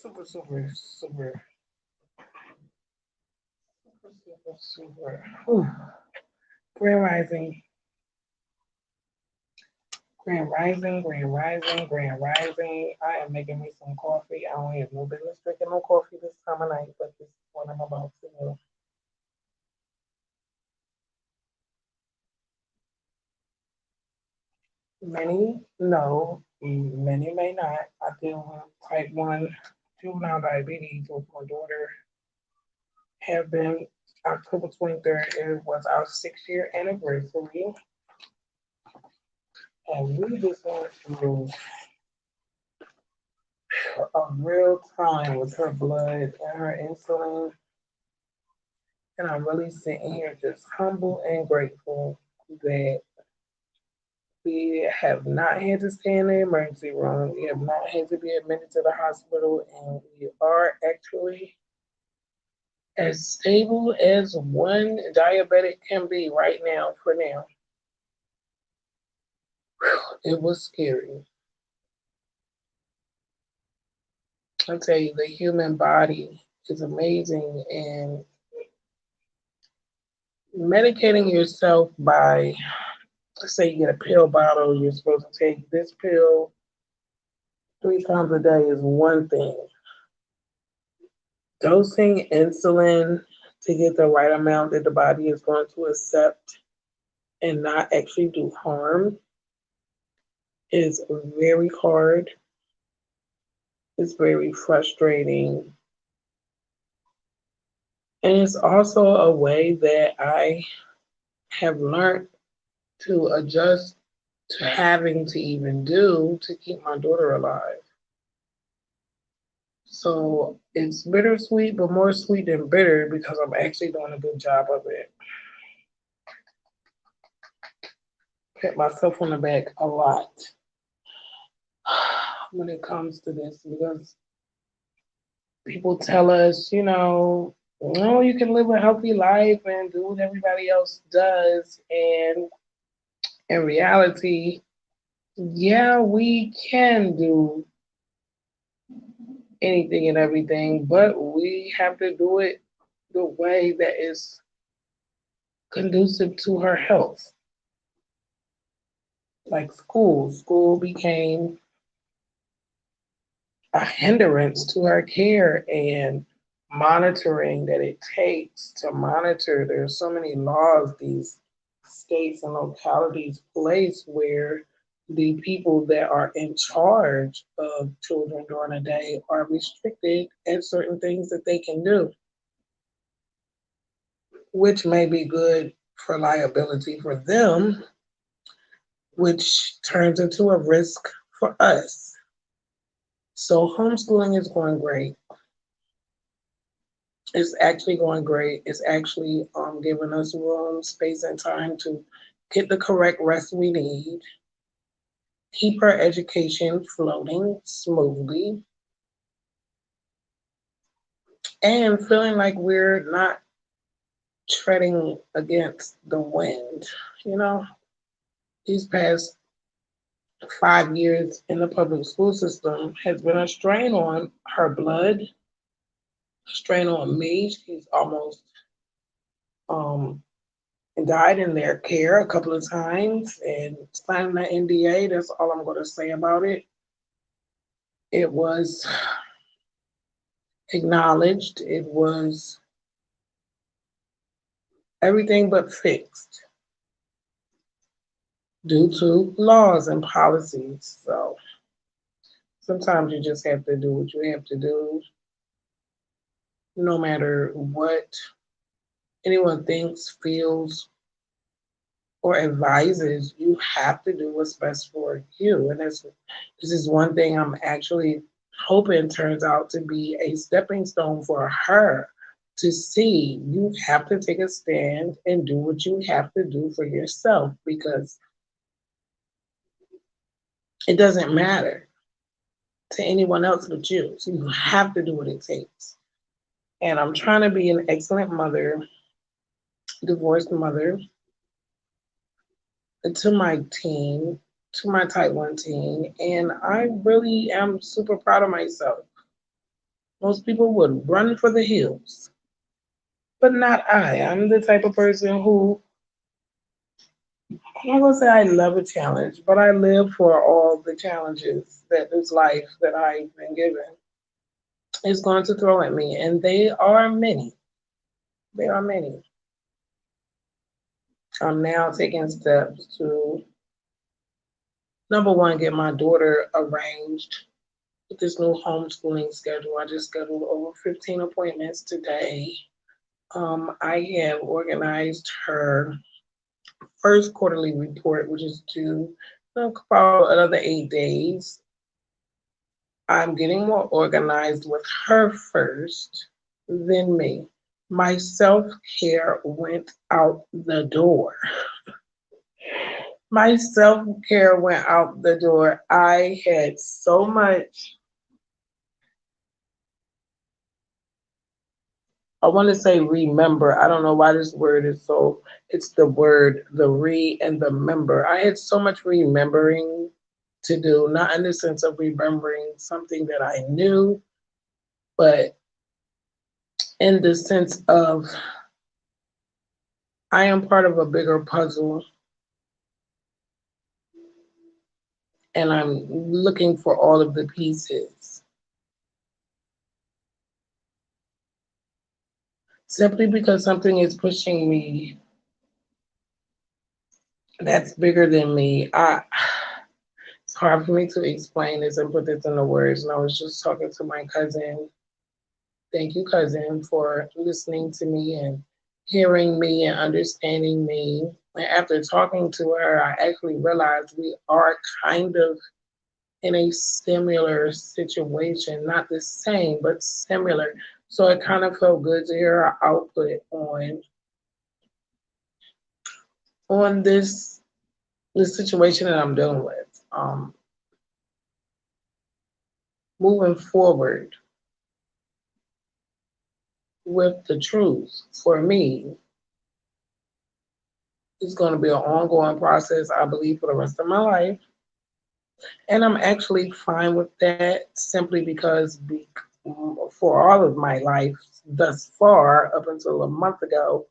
Super, super, super, super, super. Whew. Grand Rising, Grand Rising, Grand Rising, Grand Rising. I am making me some coffee. I don't have no business drinking no coffee this time of night, but this is what I'm about to do. Many know, many may not. I deal with type 1 juvenile diabetes with my daughter. Have been October 23rd. It was our 6 year anniversary. And we just went through a real time with her blood and her insulin. And I'm really sitting here just humble and grateful that we have not had to stay in the emergency room. We have not had to be admitted to the hospital. And we are actually as stable as one diabetic can be right now for now. It was scary. I tell you, the human body is amazing, and medicating yourself by, let's say you get a pill bottle, you're supposed to take this pill 3 times a day is one thing. Dosing insulin to get the right amount that the body is going to accept and not actually do harm is very hard. It's very frustrating. And it's also a way that I have learned to adjust to having to even do to keep my daughter alive. So it's bittersweet, but more sweet than bitter because I'm actually doing a good job of it. Pat myself on the back a lot when it comes to this because people tell us, no, you can live a healthy life and do what everybody else does. And in reality, yeah, we can do anything and everything, but we have to do it the way that is conducive to her health. Like school became a hindrance to her care and monitoring that it takes to monitor. There's so many laws these states and localities place where the people that are in charge of children during the day are restricted at certain things that they can do, which may be good for liability for them, which turns into a risk for us. So homeschooling is going great. It's actually going great. It's actually giving us room, space, and time to get the correct rest we need, keep our education floating smoothly, and feeling like we're not treading against the wind. You know, these past 5 years in the public school system has been a strain on her blood, a strain on me. She's almost um, died in their care a couple of times, and signing that NDA, that's all I'm going to say about it. It was acknowledged, it was everything but fixed due to laws and policies. So sometimes you just have to do what you have to do, no matter what anyone thinks, feels, or advises. You have to do what's best for you. And this is one thing I'm actually hoping turns out to be a stepping stone for her to see. You have to take a stand and do what you have to do for yourself, because it doesn't matter to anyone else but you. So you have to do what it takes. And I'm trying to be an excellent mother, divorced mother, to my team, to my type 1 team. And I really am super proud of myself. Most people would run for the hills, but not I. I'm the type of person who, I'm not gonna say I love a challenge, but I live for all the challenges that this life that I've been given is going to throw at me. And they are many. They are many. I'm now taking steps to, number one, get my daughter arranged with this new homeschooling schedule. I just scheduled over 15 appointments today. I have organized her first quarterly report, which is due in about another 8 days. I'm getting more organized with her first, then me. My self care went out the door. My self care went out the door. I had so much, I want to say remember. I don't know why this word is so, it's the word, the re and the member. I had so much remembering to do, not in the sense of remembering something that I knew, but in the sense of I am part of a bigger puzzle and I'm looking for all of the pieces. Simply because something is pushing me that's bigger than me. It's hard for me to explain this and put this into words. And I was just talking to my cousin. Thank you, cousin, for listening to me and hearing me and understanding me. And after talking to her, I actually realized we are kind of in a similar situation, not the same, but similar. So it kind of felt good to hear her output on this situation that I'm dealing with. Moving forward with the truth for me is going to be an ongoing process, I believe, for the rest of my life. And I'm actually fine with that simply because for all of my life thus far, up until a month ago,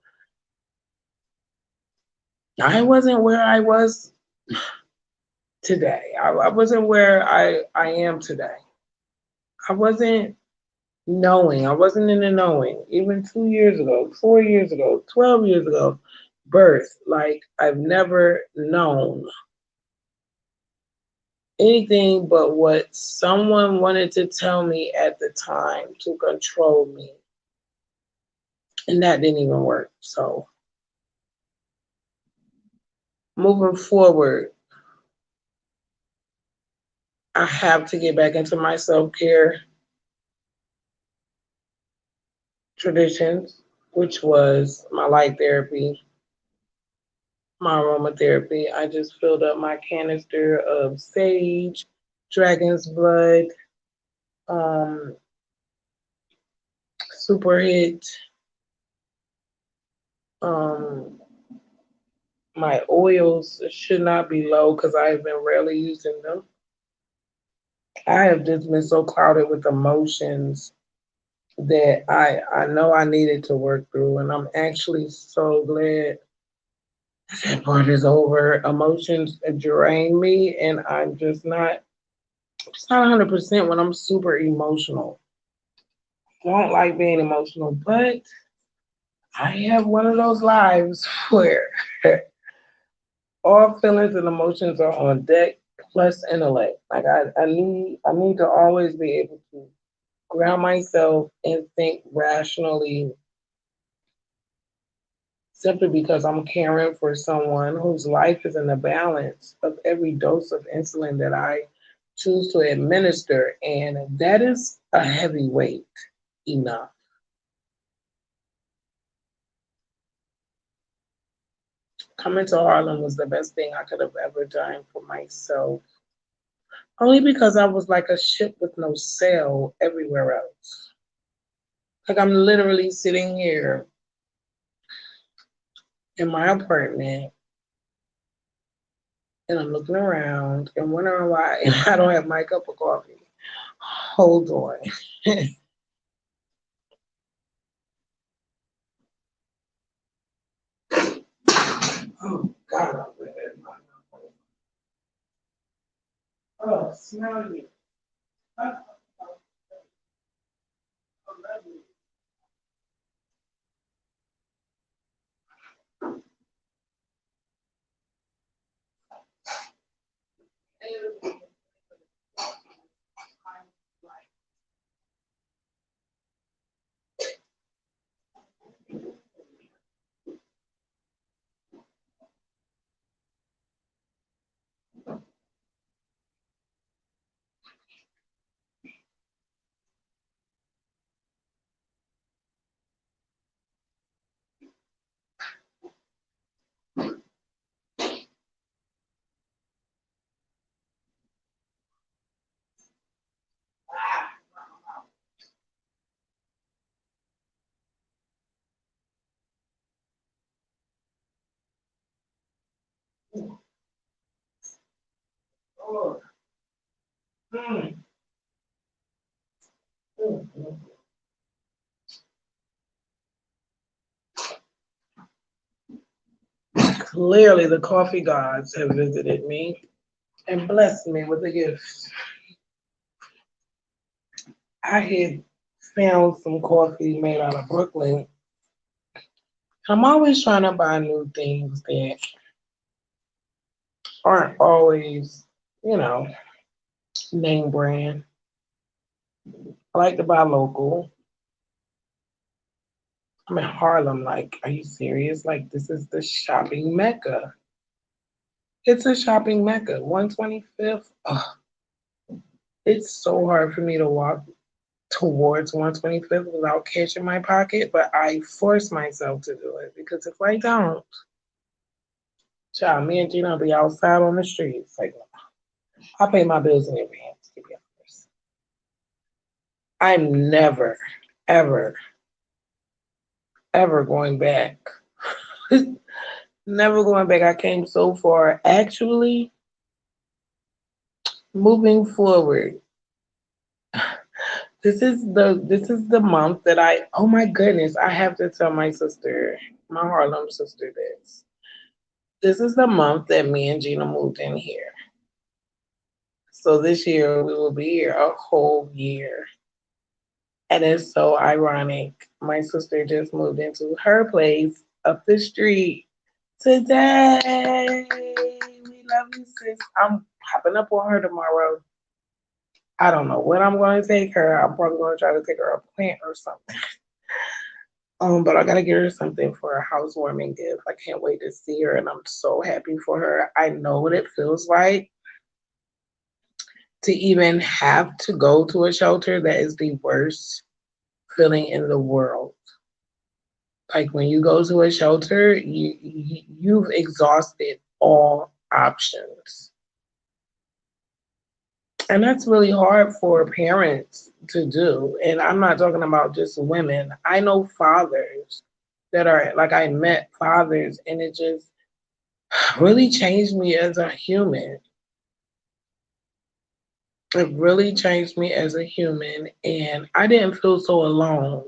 I wasn't where I was today. I wasn't where I am today. I wasn't knowing. I wasn't in the knowing. Even 2 years ago, 4 years ago, 12 years ago, birth. Like I've never known anything but what someone wanted to tell me at the time to control me. And that didn't even work. So moving forward, I have to get back into my self care traditions, which was my light therapy, my aromatherapy. I just filled up my canister of sage, dragon's blood, um, super hit, um, my oils should not be low because I've been rarely using them. I have just been so clouded with emotions that I know I needed to work through, and I'm actually so glad that part is over. Emotions drain me, and I'm just not. It's not 100% when I'm super emotional. I don't like being emotional, but I have one of those lives where all feelings and emotions are on deck plus intellect. Like I need to always be able to ground myself and think rationally simply because I'm caring for someone whose life is in the balance of every dose of insulin that I choose to administer. And that is a heavy weight enough. Coming to Harlem was the best thing I could have ever done for myself. Only because I was like a ship with no sail everywhere else. Like I'm literally sitting here in my apartment and I'm looking around and wondering why I don't have my cup of coffee. Hold on. Oh God, I'm really my oh, smell you. Oh, lovely. Oh, mm, mm. Clearly, the coffee gods have visited me and blessed me with a gift. I had found some coffee made out of Brooklyn. I'm always trying to buy new things that aren't always, you know, name brand. I like to buy local. I'm in Harlem. Like, are you serious? Like, this is the shopping mecca. It's a shopping mecca. 125th. Ugh, it's so hard for me to walk towards 125th without cash in my pocket, but I force myself to do it because if I don't, child, me and Gina will be outside on the streets. Like, I pay my bills in advance, to be honest. I'm never, ever, ever going back. Never going back. I came so far. Actually, moving forward, this is the month that I oh my goodness, I have to tell my sister, my Harlem sister this. This is the month that me and Gina moved in here. So this year we will be here a whole year. And it's so ironic. My sister just moved into her place up the street today. We love you, sis. I'm popping up on her tomorrow. I don't know when I'm going to take her. I'm probably going to try to take her a plant or something. But I gotta get her something for a housewarming gift. I can't wait to see her, and I'm so happy for her. I know what it feels like to even have to go to a shelter. That is the worst feeling in the world. Like when you go to a shelter, you've exhausted all options, and that's really hard for parents to do. And I'm not talking about just women. I know fathers that are like I met fathers, and it just really changed me as a human. It really changed me as a human, and I didn't feel so alone.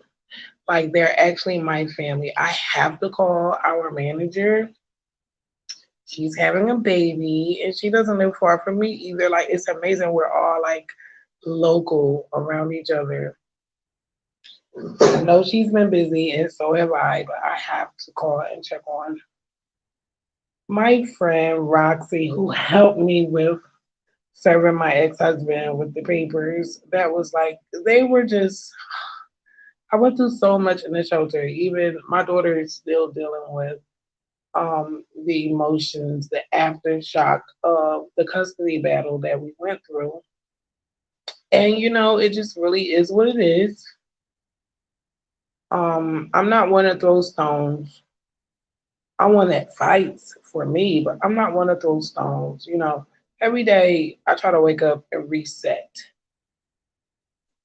Like they're actually my family. I have to call our manager. She's having a baby, and she doesn't live far from me either. Like it's amazing. We're all like local around each other. I know she's been busy, and so have I, but I have to call and check on my friend Roxy, who helped me with serving my ex-husband with the papers. That was like they were just I went through so much in the shelter. Even my daughter is still dealing with the emotions, the aftershock of the custody battle that we went through. And it just really is what it is. I'm not one to throw stones. I'm one that fights for me, but I'm not one to throw stones. Every day I try to wake up and reset.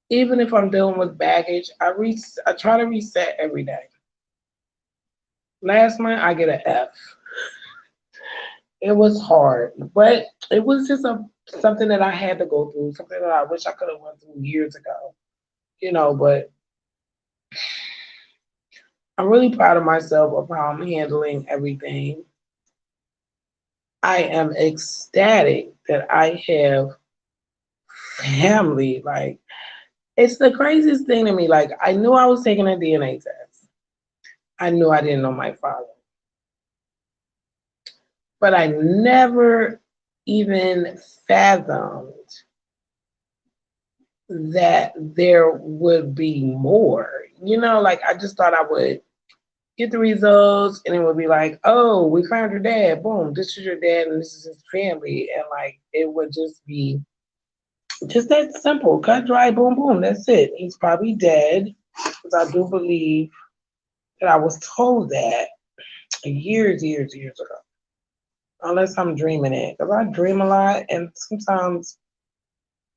Even if I'm dealing with baggage, I try to reset every day. Last month I get an F. It was hard, but it was just something that I had to go through, something that I wish I could have went through years ago. But I'm really proud of myself of how I'm handling everything. I am ecstatic that I have family. Like it's the craziest thing to me. Like I knew I was taking a DNA test. I knew I didn't know my father, but I never even fathomed that there would be more. Like I just thought I would get the results and it would be like, oh, we found your dad. Boom, this is your dad and this is his family. And like it would just be just that simple. Cut dry, boom, boom. That's it. He's probably dead. Because I do believe that I was told that years, years, years ago. Unless I'm dreaming it. Because I dream a lot and sometimes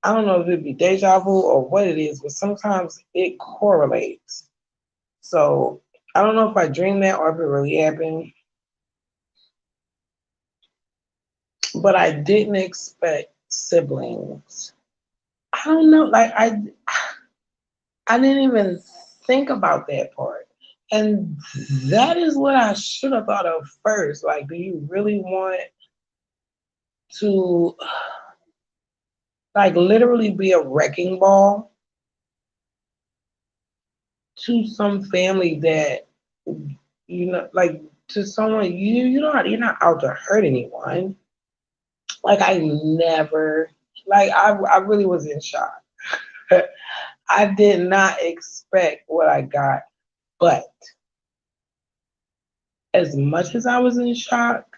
I don't know if it'd be deja vu or what it is, but sometimes it correlates. So I don't know if I dreamed that or if it really happened, but I didn't expect siblings. I don't know, like I didn't even think about that part. And that is what I should have thought of first. Like, do you really want to like literally be a wrecking ball to some family that like to someone you're not out to hurt anyone. Like I never like I really was in shock. I did not expect what I got, but as much as I was in shock,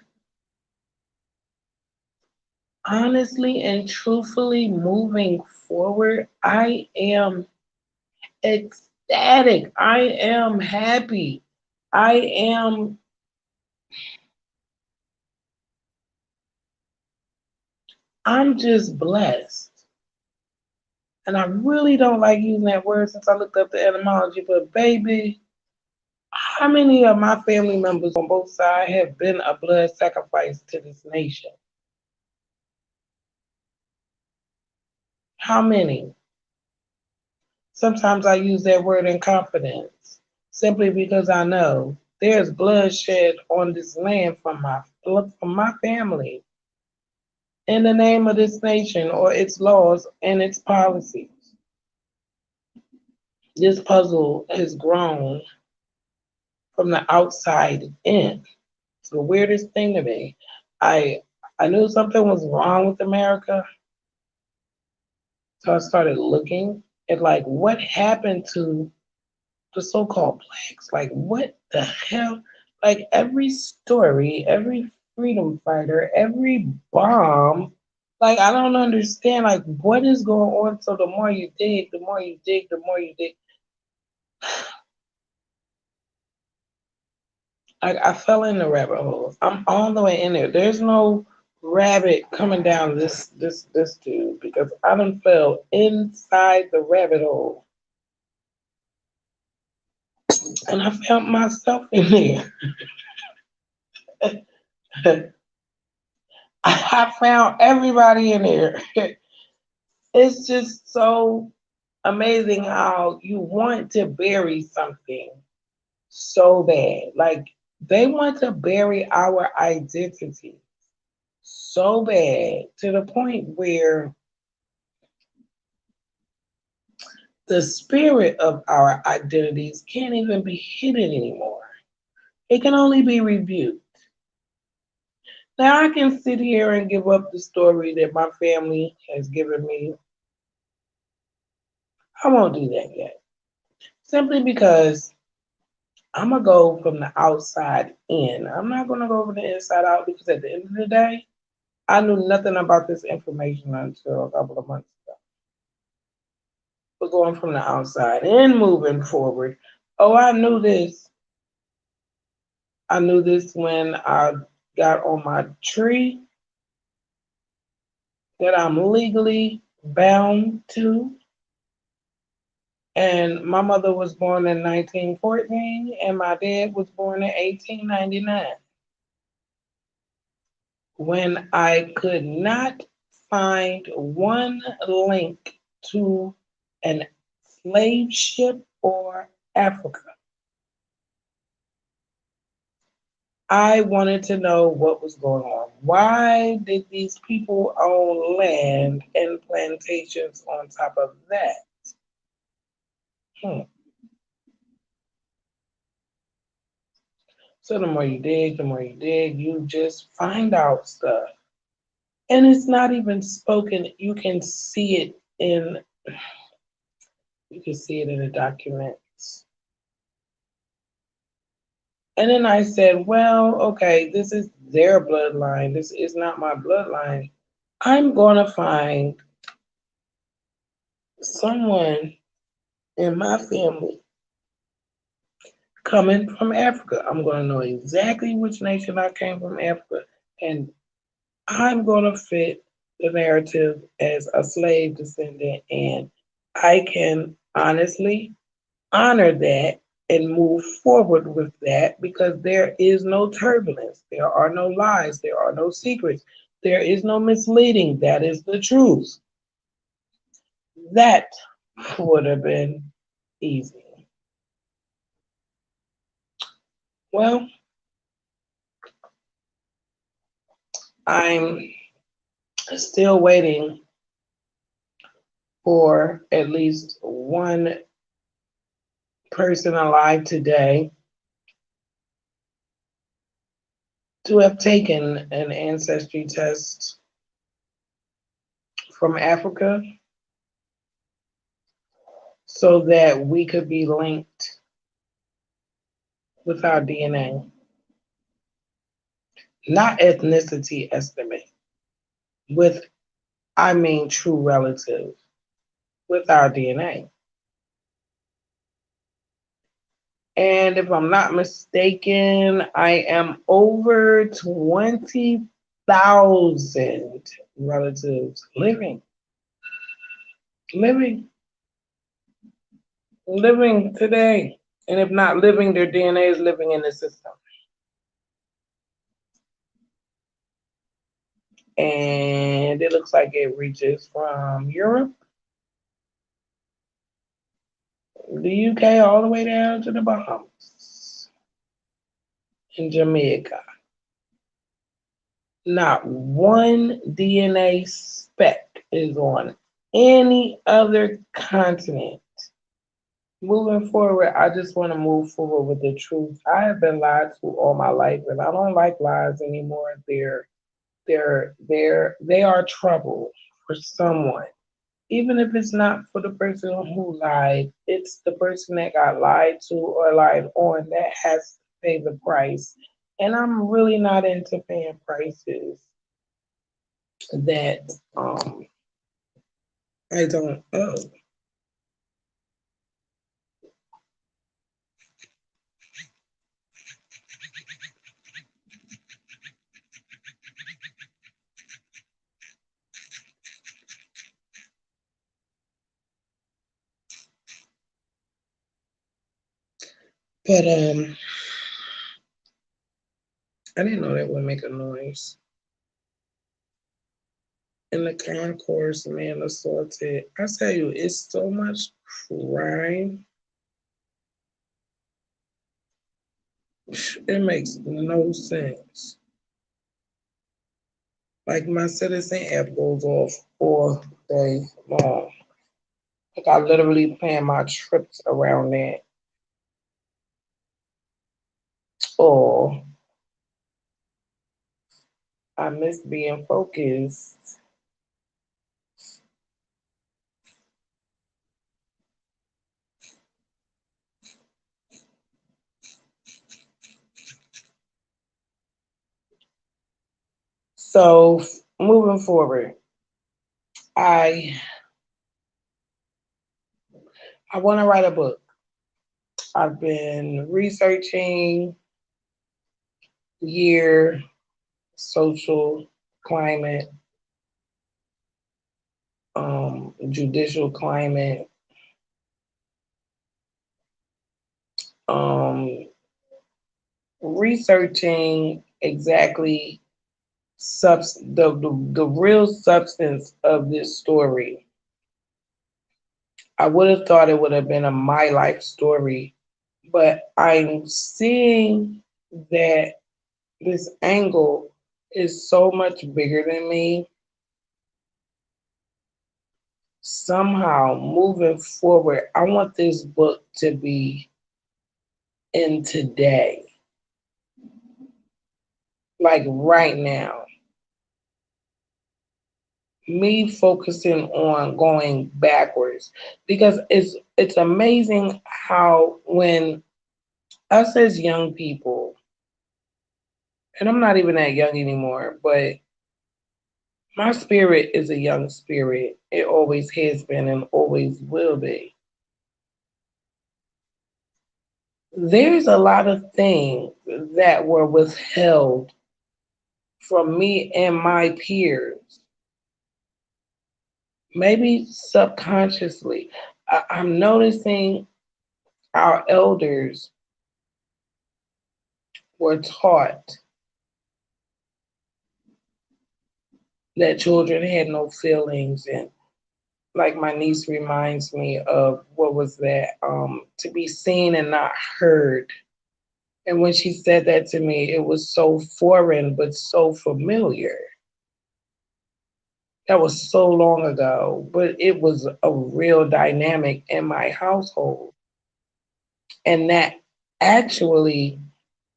honestly and truthfully moving forward, I am ecstatic. I am happy. I am I'm just blessed. And I really don't like using that word since I looked up the etymology, but baby, how many of my family members on both sides have been a blood sacrifice to this nation? How many? Sometimes I use that word in confidence simply because I know there's bloodshed on this land from my family in the name of this nation or its laws and its policies. this puzzle has grown from the outside in. It's the weirdest thing to me. I I knew something was wrong with America, so I started looking at like what happened to the so-called blacks. Like what the hell? Like every story, every freedom fighter, every bomb. Like I don't understand. Like what is going on? So the more you dig, the more you dig, the more you dig. I fell in the rabbit hole. I'm all the way in there. There's no rabbit coming down this tube because I done fell inside the rabbit hole and I found myself in there. I found everybody in there. It's just so amazing how you want to bury something so bad. Like they want to bury our identity so bad to the point where the spirit of our identities can't even be hidden anymore. It can only be rebuked. Now I can sit here and give up the story that my family has given me. I won't do that yet. Simply because I'm gonna go from the outside in. I'm not gonna go from the inside out because at the end of the day, I knew nothing about this information until a couple of months ago. We're going from the outside in, moving forward. Oh, I knew this. I knew this when I got on my tree that I'm legally bound to. And my mother was born in 1914 and my dad was born in 1899. When I could not find one link to an slave ship or Africa, I wanted to know what was going on. Why did these people own land and plantations on top of that? Hmm. So the more you dig, you just find out stuff. And it's not even spoken. You can see it in the documents. And then I said, well, okay, this is their bloodline. This is not my bloodline. I'm gonna find someone in my family coming from Africa. I'm gonna know exactly which nation I came from Africa, and I'm gonna fit the narrative as a slave descendant, and I can honestly honor that and move forward with that because there is no turbulence, there are no lies, there are no secrets, there is no misleading. That is the truth. That would have been easy. Well, I'm still waiting for at least one person alive today to have taken an ancestry test from Africa so that we could be linked with our DNA. Not ethnicity estimate, with, I mean, true relatives with our DNA. And if I'm not mistaken, I am over 20,000 relatives living, living today. And if not living, their DNA is living in the system. And it looks like it reaches from Europe, the UK, all the way down to the Bahamas and Jamaica. Not one DNA speck is on any other continent moving forward, I just want to move forward with the truth. I have been lied to all my life, and I don't like lies anymore. They are trouble for someone. Even if it's not for the person who lied, it's the person that got lied to or lied on that has to pay the price. And I'm really not into paying prices that I don't owe. But I didn't know that would make a noise. In the concourse, man assaulted. I tell you, it's so much crime. It makes no sense. Like my citizen app goes off all day long. Like I literally plan my trips around that. Or I miss being focused. So moving forward, I I want to write a book. I've been researching year, social, climate, judicial climate, um, researching exactly the real substance of this story. I would have thought it would have been a my life story, but I'm seeing that this angle is so much bigger than me. Somehow moving forward, I want this book to be in today, like right now. Me focusing on going backwards because it's amazing how when us as young people, and I'm not even that young anymore, but my spirit is a young spirit. It always has been and always will be. There's a lot of things that were withheld from me and my peers, maybe subconsciously. I'm noticing our elders were taught that children had no feelings, and like my niece reminds me of what was that, to be seen and not heard. And when she said that to me, it was so foreign but so familiar. That was so long ago, but it was a real dynamic in my household. And that actually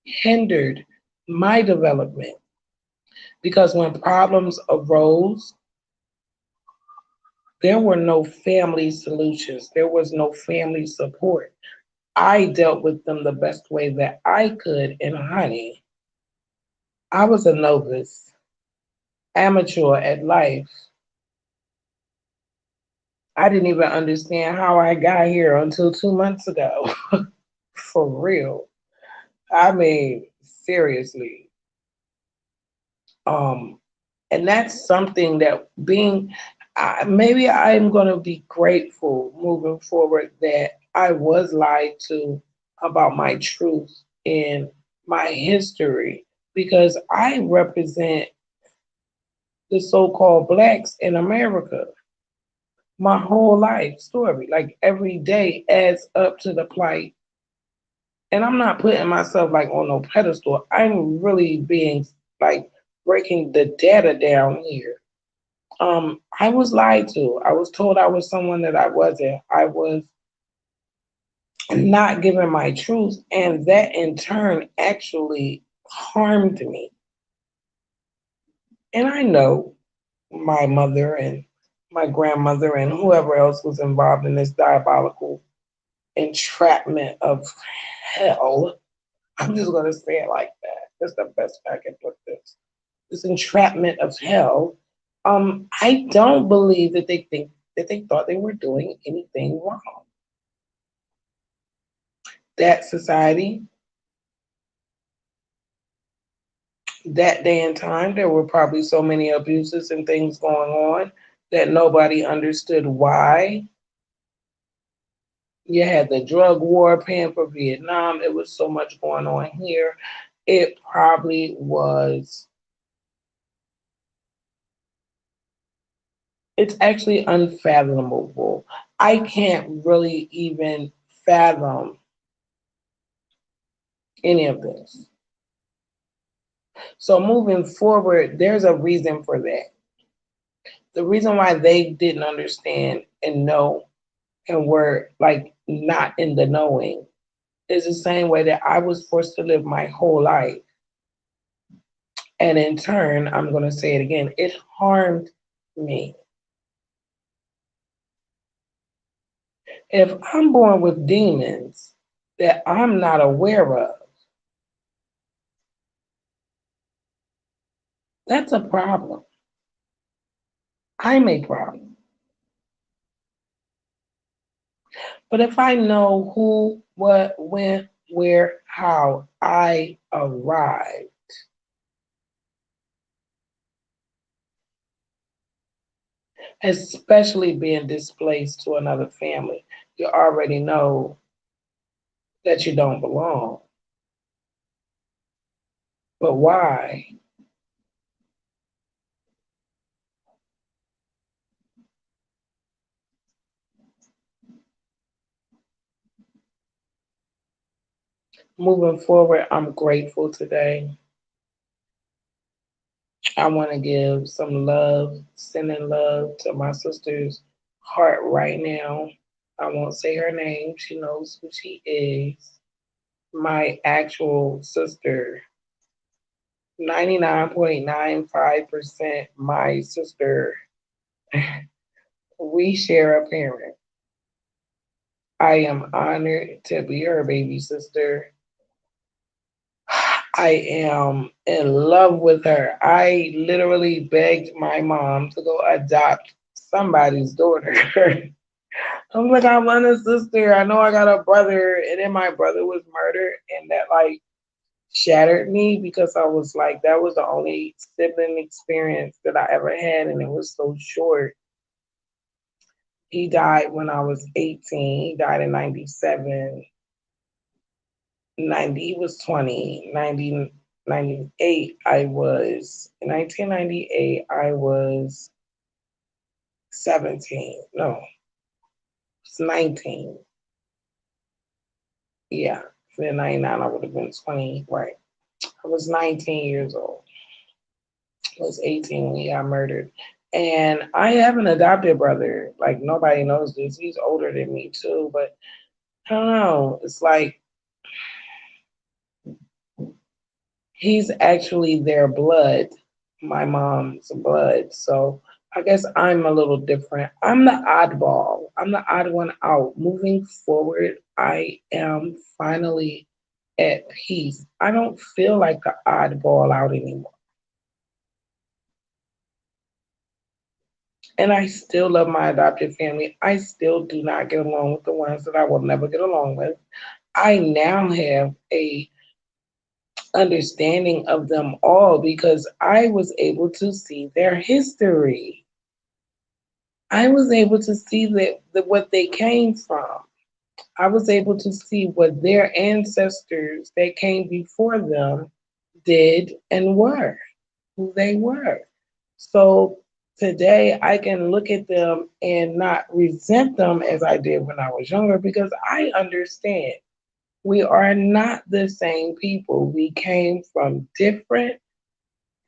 hindered my development because when problems arose, there were no family solutions, there was no family support. I dealt with them the best way that I could. And honey, I was a novice, amateur at life. I didn't even understand how I got here until 2 months ago. For real. I mean, seriously. Um, and that's something that maybe I'm going to be grateful moving forward that I was lied to about my truth and my history because I represent the so-called blacks in America. My whole life story, like every day adds up to the plight. And I'm not putting myself like on no pedestal. I'm really being like breaking the data down here. I was lied to. I was told I was someone that I wasn't. I was not giving my truth, and that in turn actually harmed me. And I know my mother and my grandmother and whoever else was involved in this diabolical entrapment of hell. I'm just going to say it like that. That's the best way I can put this. This entrapment of hell. I don't believe that they think that they thought they were doing anything wrong. That society, that day and time, there were probably so many abuses and things going on that nobody understood why. You had the drug war paying for Vietnam. It was so much going on here. It probably was, it's actually unfathomable. I can't really even fathom any of this. So moving forward, there's a reason for that. The reason why they didn't understand and know and were like not in the knowing is the same way that I was forced to live my whole life. And in turn, I'm going to say it again, it harmed me. If I'm born with demons that I'm not aware of, that's a problem. I'm a problem. But if I know who, what, when, where, how I arrived, especially being displaced to another family, you already know that you don't belong. But why? Moving forward, I'm grateful today. I want to give some love, sending love to my sister's heart right now. I won't say her name. She knows who she is. My actual sister, 99.95% my sister. We share a parent. I am honored to be her baby sister. I am in love with her. I literally begged my mom to go adopt somebody's daughter. I'm like, I want a sister. I know I got a brother, and then my brother was murdered, and that like shattered me because I was like, that was the only sibling experience that I ever had, and it was so short. He died when I was 18. He died in 97. 90, he was 20. 98, I was, in 1998, I was 17. No, it's 19. Yeah, in 99, I would have been 20, right. I was 19 years old. I was 18 when he got murdered. And I have an adopted brother. Like, nobody knows this. He's older than me, too. But I don't know. It's like he's actually their blood, my mom's blood. So I guess I'm a little different. I'm the oddball. I'm the odd one out. Moving forward, I am finally at peace. I don't feel like the oddball out anymore. And I still love my adopted family. I still do not get along with the ones that I will never get along with. I now have a understanding of them all because I was able to see their history. I was able to see what they came from. I was able to see what their ancestors that came before them did and were, who they were. So today I can look at them and not resent them as I did when I was younger because I understand we are not the same people. We came from different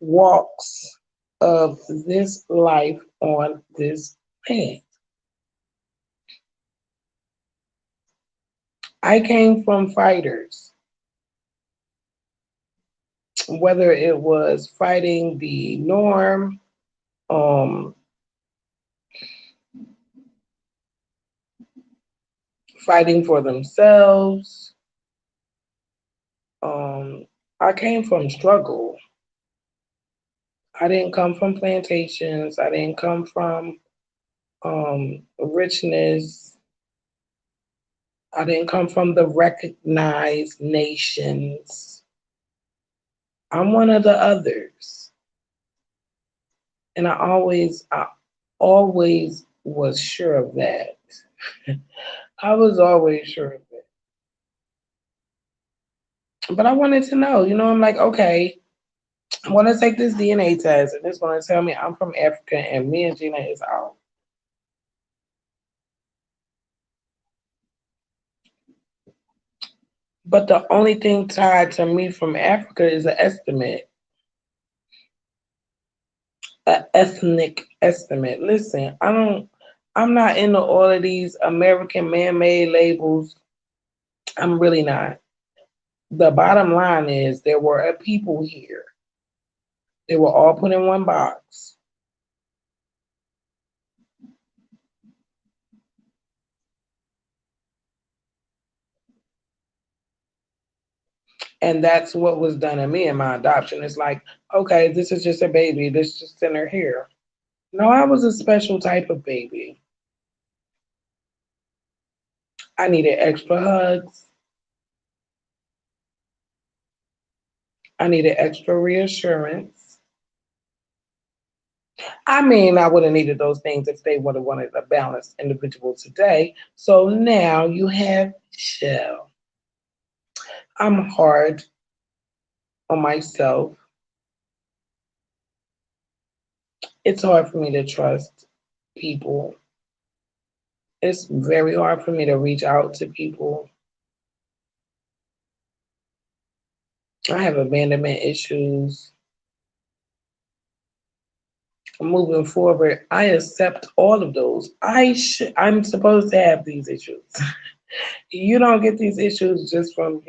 walks of this life on this planet. I came from fighters, whether it was fighting the norm, um, fighting for themselves. Um, I came from struggle. I didn't come from plantations. I didn't come from richness. I didn't come from the recognized nations. I'm one of the others. And I always was sure of that. I was always sure of it. But I wanted to know, I'm like, okay, I want to take this DNA test and it's going to tell me I'm from Africa and me and Gina is out. But the only thing tied to me from Africa is an estimate, an ethnic estimate. Listen, I'm not into all of these American man-made labels. I'm really not. The bottom line is there were a people here. They were all put in one box. And that's what was done to me in my adoption. It's like, okay, this is just a baby. This just send her here. No, I was a special type of baby. I needed extra hugs. I needed extra reassurance. I mean, I would have needed those things if they would have wanted a balanced individual today. So now you have Shell. I'm hard on myself. It's hard for me to trust people. It's very hard for me to reach out to people. I have abandonment issues. Moving forward, I accept all of those. I'm supposed to have these issues. You don't get these issues just from,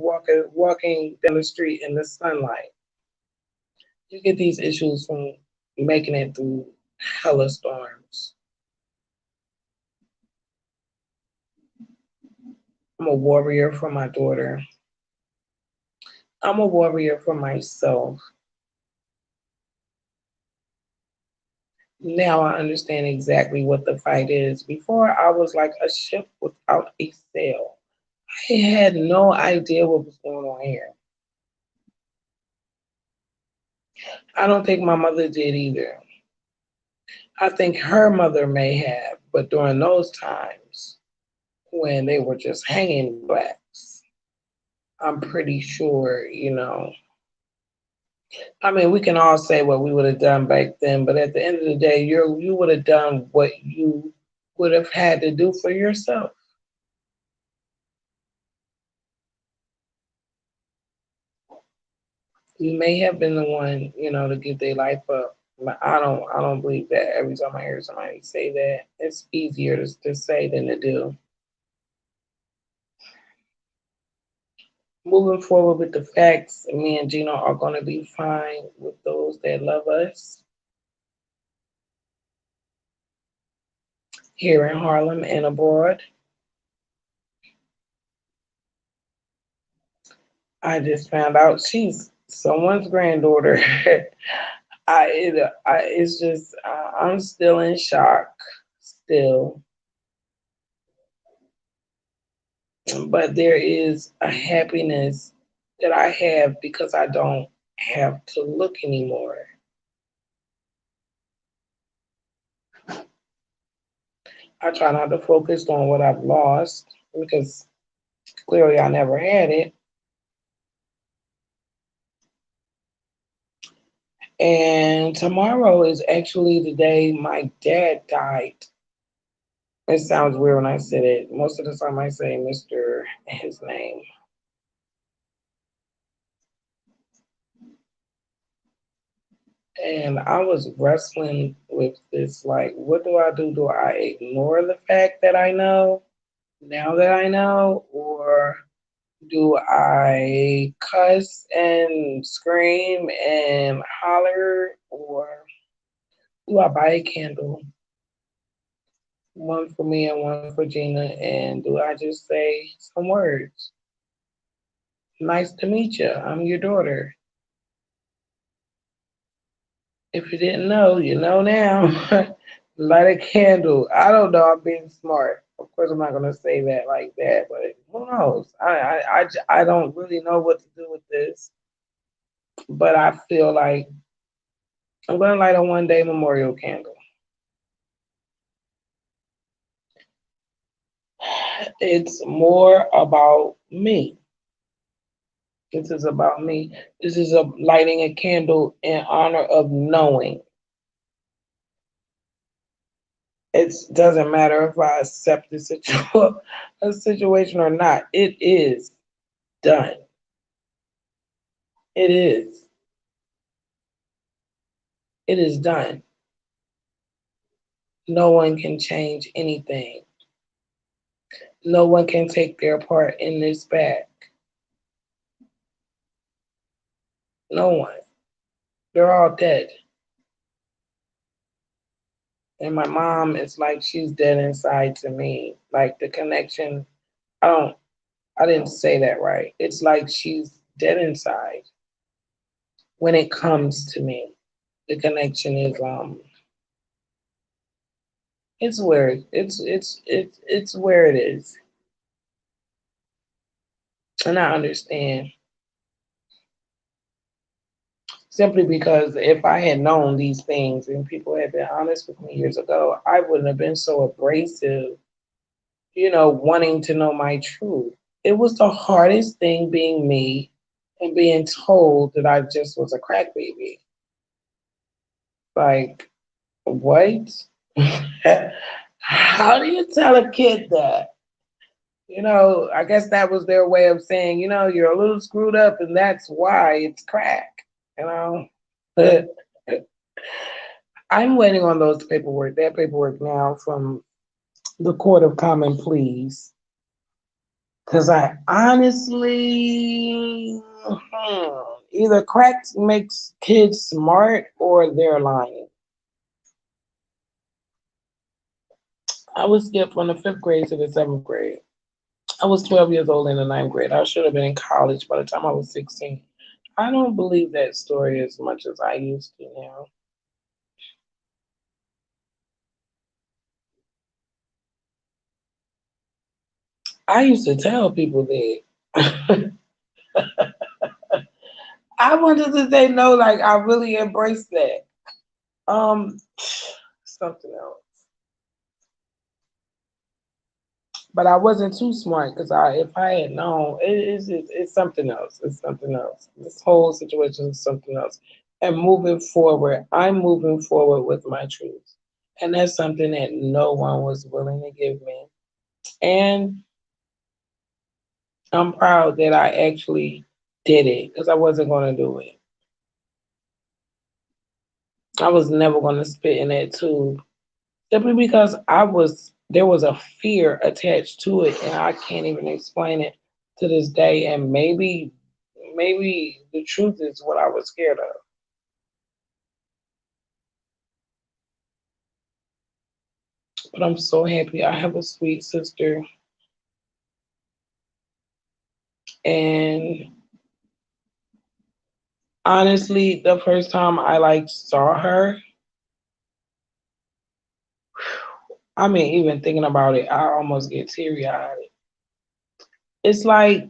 walking down the street in the sunlight. You get these issues from making it through hella storms. I'm a warrior for my daughter. I'm a warrior for myself. Now I understand exactly what the fight is. Before I was like a ship without a sail. I had no idea what was going on here. I don't think my mother did either. I think her mother may have, but during those times when they were just hanging blacks, I'm pretty sure, I mean, we can all say what we would have done back then, but at the end of the day, you would have done what you would have had to do for yourself. You may have been the one, to give their life up. But I don't believe that. Every time I hear somebody say that, it's easier to say than to do. Moving forward with the facts, me and Gino are going to be fine with those that love us here in Harlem and abroad. I just found out she's someone's granddaughter. It's just, I'm still in shock, still. But there is a happiness that I have because I don't have to look anymore. I try not to focus on what I've lost because clearly I never had it. And tomorrow is actually the day my dad died. It sounds weird when I said it. Most of the time I say Mr. his name. And I was wrestling with this like, what do I do? Do I ignore the fact that I know? now that I know, or do I cuss and scream and holler, or do I buy a candle, one for me and one for Gina, and do I just say some words? Nice to meet you. I'm your daughter. If you didn't know, you know now. Light a candle. I don't know. I'm being smart. Of course, I'm not going to say that like that, but who knows? I don't really know what to do with this, but I feel like I'm going to light a one day memorial candle. It's more about me. This is about me. This is a lighting a candle in honor of knowing. It doesn't matter if I accept the a situation or not. It is done. It is. It is done. No one can change anything. No one can take their part in this back. No one. They're all dead. And my mom is like she's dead inside to me. Like the connection, I don't I didn't say that right. It's like she's dead inside when it comes to me. The connection is it's where it's where it is. And I understand simply because if I had known these things and people had been honest with me years ago, I wouldn't have been so abrasive, wanting to know my truth. It was the hardest thing being me and being told that I just was a crack baby. Like, what? How do you tell a kid that? I guess that was their way of saying, you're a little screwed up and that's why it's crack, you know? I'm waiting on that paperwork now from the Court of Common Pleas. Because I honestly, either crack makes kids smart or they're lying. I was skipped from the fifth grade to the seventh grade. I was 12 years old in the ninth grade. I should have been in college by the time I was 16. I don't believe that story as much as I used to now. I used to tell people that. I wanted to say no, like I really embraced that. Um, something else. But I wasn't too smart because if I had known, it's something else. It's something else. This whole situation is something else. And moving forward, I'm moving forward with my truth, and that's something that no one was willing to give me. And I'm proud that I actually did it because I wasn't going to do it. I was never going to spit in that tube simply because there was a fear attached to it, and I can't even explain it to this day. And maybe the truth is what I was scared of. But I'm so happy. I have a sweet sister, and honestly, the first time I like saw her, I mean, even thinking about it, I almost get teary eyed. It's like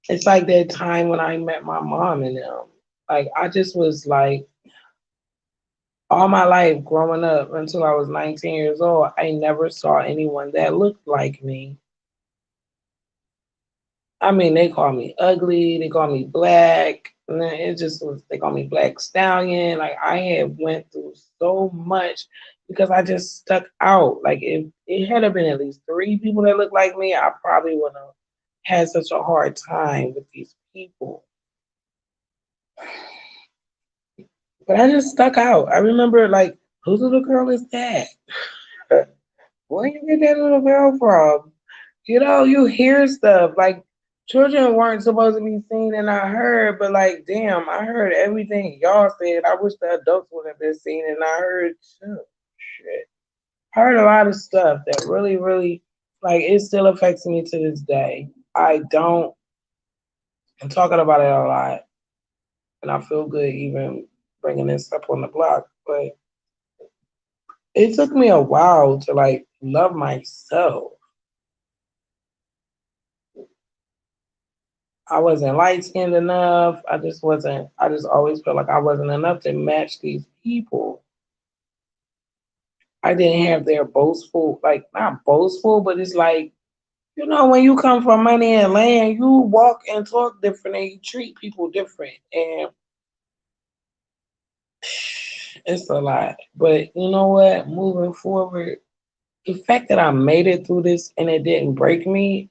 it's like that time when I met my mom and them. Like I just was like all my life growing up until I was 19 years old, I never saw anyone that looked like me. I mean, they call me ugly, they call me black, and then it just was they call me black stallion. Like I had went through so much because I just stuck out. Like if it had been at least three people that looked like me, I probably wouldn't have had such a hard time with these people. But I just stuck out. I remember whose little girl is that? Where you get that little girl from? You hear stuff like children weren't supposed to be seen, and I heard, but like, damn, I heard everything y'all said. I wish the adults would have been seen, and I heard too. Shit, I heard a lot of stuff that really, really, like, it still affects me to this day. I don't. I'm talking about it a lot, and I feel good even bringing this up on the block, but it took me a while to like love myself. I wasn't light skinned enough. I just wasn't. I just always felt like I wasn't enough to match these people. I didn't have their boastful, like not boastful, but it's like, when you come from money and land, you walk and talk different and you treat people different. And it's a lot. But you know what? Moving forward, the fact that I made it through this and it didn't break me,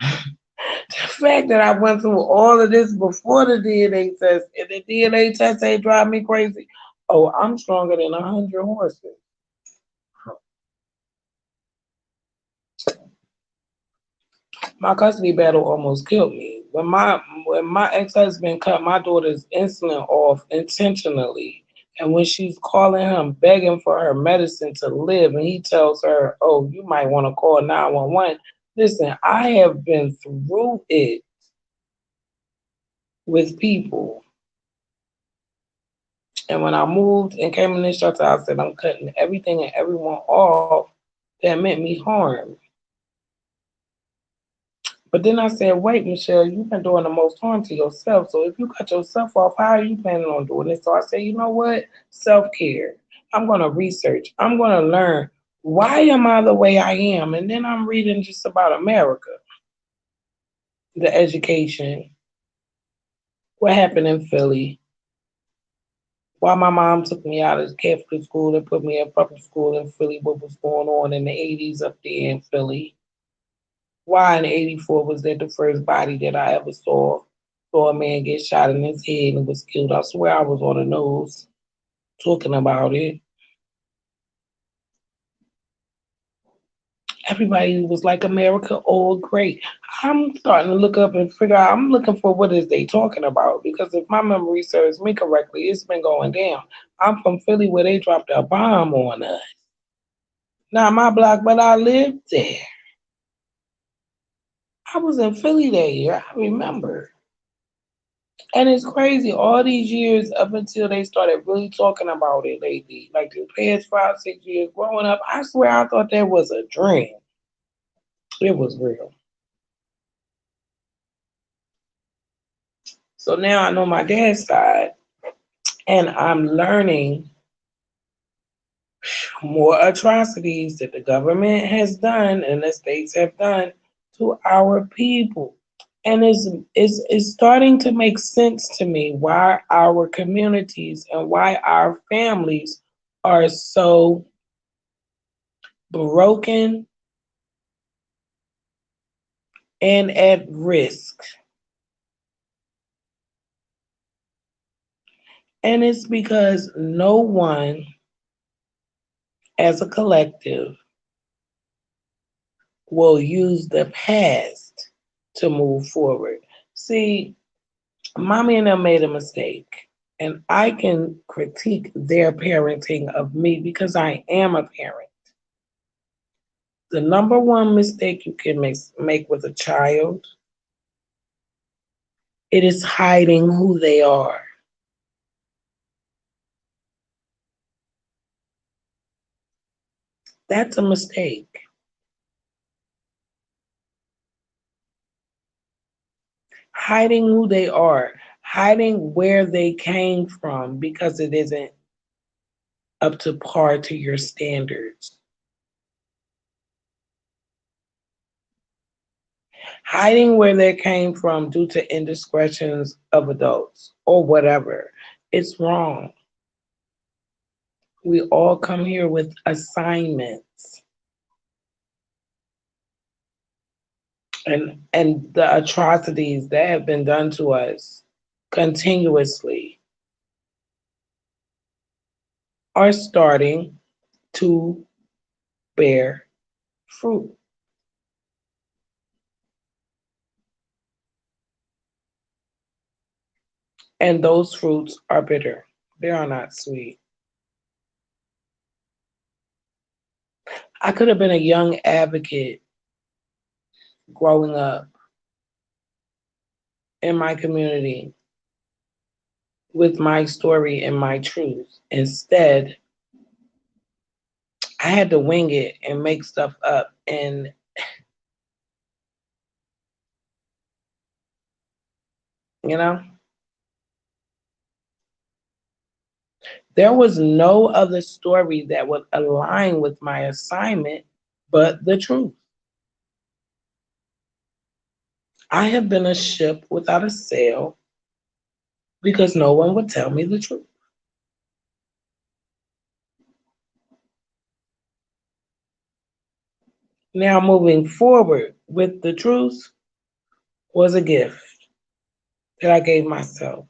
the fact that I went through all of this before the DNA test, and the DNA test ain't drive me crazy. Oh, I'm stronger than 100 horses. My custody battle almost killed me. When my ex-husband cut my daughter's insulin off intentionally, and when she's calling him begging for her medicine to live, and he tells her, "Oh, you might want to call 911." Listen, I have been through it with people. And when I moved and came in this shelter, I said, I'm cutting everything and everyone off that meant me harm. But then I said, wait, Michelle, you've been doing the most harm to yourself. So if you cut yourself off, how are you planning on doing it? So I said, you know what? Self care. I'm going to research. I'm going to learn why am I the way I am? And then I'm reading just about America, the education, what happened in Philly, why my mom took me out of Catholic school and put me in public school in Philly, what was going on in the 80s up there in Philly. Why in '84 was that the first body that I ever saw a man get shot in his head and was killed. I swear I was on the news talking about it. Everybody was like America old great. I'm starting to look up and figure out I'm looking for what is they talking about because if my memory serves me correctly, it's been going down. I'm from Philly where they dropped a bomb on us. Not my block, but I lived there. I was in Philly that year. I remember. And it's crazy, all these years up until they started really talking about it lately, like the past 5, 6 years growing up, I swear I thought that was a dream. It was real. So now I know my dad's side, and I'm learning more atrocities that the government has done and the states have done to our people. And it's starting to make sense to me why our communities and why our families are so broken and at risk. And it's because no one as a collective will use the past to move forward. See, mommy and them made a mistake. And I can critique their parenting of me because I am a parent. The number one mistake you can make with a child, it is hiding who they are. That's a mistake. Hiding who they are, hiding where they came from because it isn't up to par to your standards. Hiding where they came from due to indiscretions of adults or whatever. It's wrong. We all come here with assignments. And the atrocities that have been done to us continuously are starting to bear fruit. and those fruits are bitter. They are not sweet. I could have been a young advocate growing up in my community with my story and my truth. Instead, I had to wing it and make stuff up. And, you know, there was no other story that would align with my assignment but the truth. I have been a ship without a sail because no one would tell me the truth. Now, moving forward with the truth was a gift that I gave myself.